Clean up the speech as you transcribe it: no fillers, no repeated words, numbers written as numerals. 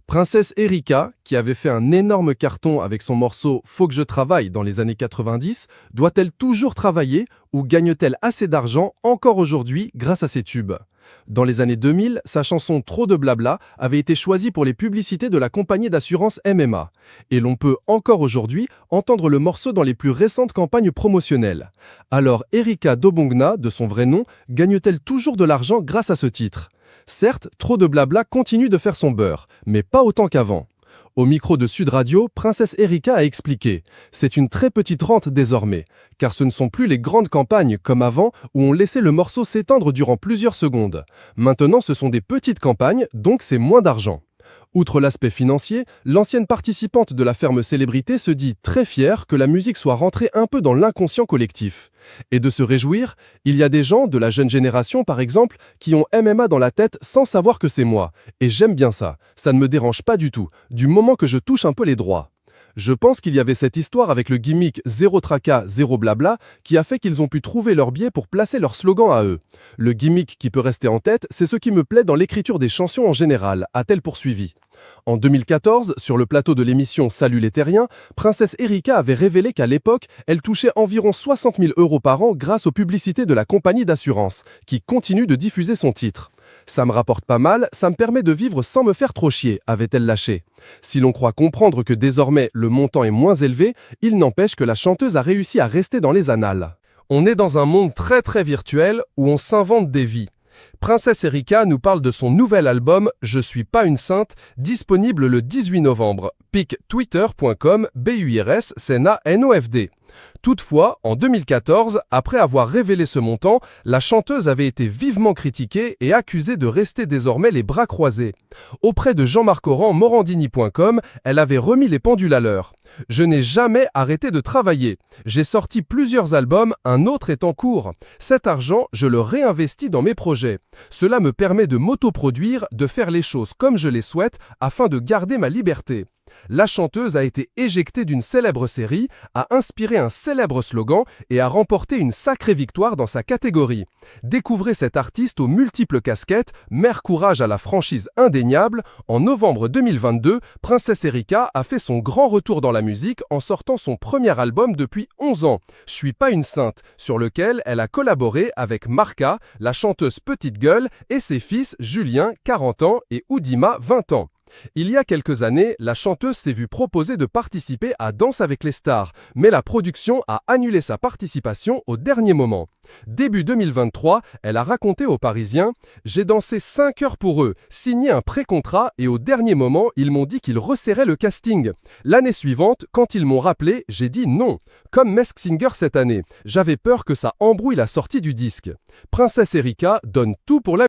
Princesse Erika, qui avait fait un énorme carton avec son morceau Faut que je travaille dans les années 90, doit-elle toujours travailler ou gagne-t-elle assez d'argent encore aujourd'hui grâce à ses tubes? Dans les années 2000, sa chanson Trop de blabla avait été choisie pour les publicités de la compagnie d'assurance MMA. Et l'on peut encore aujourd'hui entendre le morceau dans les plus récentes campagnes promotionnelles. Alors Erika Dobongna, de son vrai nom, gagne-t-elle toujours de l'argent grâce à ce titre? Certes, Trop de blabla continue de faire son beurre, mais pas autant qu'avant. Au micro de Sud Radio, Princesse Erika a expliqué « C'est une très petite rente désormais, car ce ne sont plus les grandes campagnes comme avant où on laissait le morceau s'étendre durant plusieurs secondes. Maintenant, ce sont des petites campagnes, donc c'est moins d'argent. » Outre l'aspect financier, l'ancienne participante de la ferme célébrité se dit très fière que la musique soit rentrée un peu dans l'inconscient collectif. Et de se réjouir, il y a des gens, de la jeune génération par exemple, qui ont MMA dans la tête sans savoir que c'est moi. Et j'aime bien ça, ça ne me dérange pas du tout, du moment que je touche un peu les droits. Je pense qu'il y avait cette histoire avec le gimmick Zéro tracas, zéro blabla qui a fait qu'ils ont pu trouver leur biais pour placer leur slogan à eux. Le gimmick qui peut rester en tête, c'est ce qui me plaît dans l'écriture des chansons en général, a-t-elle poursuivi. En 2014, sur le plateau de l'émission Salut les Terriens, Princesse Erika avait révélé qu'à l'époque, elle touchait environ 60 000 € par an grâce aux publicités de la compagnie d'assurance, qui continue de diffuser son titre. Ça me rapporte pas mal, ça me permet de vivre sans me faire trop chier, avait-elle lâché. Si l'on croit comprendre que désormais le montant est moins élevé, il n'empêche que la chanteuse a réussi à rester dans les annales. On est dans un monde très virtuel où on s'invente des vies. Princesse Erika nous parle de son nouvel album « Je suis pas une sainte » disponible le 18 novembre. Pic twitter.com BURS SENA-NOFD. Toutefois, en 2014, après avoir révélé ce montant, la chanteuse avait été vivement critiquée et accusée de rester désormais les bras croisés. Auprès de Jean-Marc Oran Morandini.com, elle avait remis les pendules à l'heure. « Je n'ai jamais arrêté de travailler. J'ai sorti plusieurs albums, un autre est en cours. Cet argent, je le réinvestis dans mes projets. Cela me permet de m'autoproduire, de faire les choses comme je les souhaite afin de garder ma liberté. » La chanteuse a été éjectée d'une célèbre série, a inspiré un célèbre slogan et a remporté une sacrée victoire dans sa catégorie. Découvrez cet artiste aux multiples casquettes, mère courage à la franchise indéniable. En novembre 2022, Princesse Erika a fait son grand retour dans la musique en sortant son premier album depuis 11 ans, « Je suis pas une sainte », sur lequel elle a collaboré avec Marca, la chanteuse Petite Gueule, et ses fils Julien, 40 ans, et Oudima, 20 ans. Il y a quelques années, la chanteuse s'est vue proposer de participer à Danse avec les stars, mais la production a annulé sa participation au dernier moment. Début 2023, elle a raconté aux Parisiens « J'ai dansé 5 heures pour eux, signé un pré-contrat et au dernier moment, ils m'ont dit qu'ils resserraient le casting. L'année suivante, quand ils m'ont rappelé, j'ai dit non. Comme Masked Singer cette année, j'avais peur que ça embrouille la sortie du disque. Princesse Erika donne tout pour la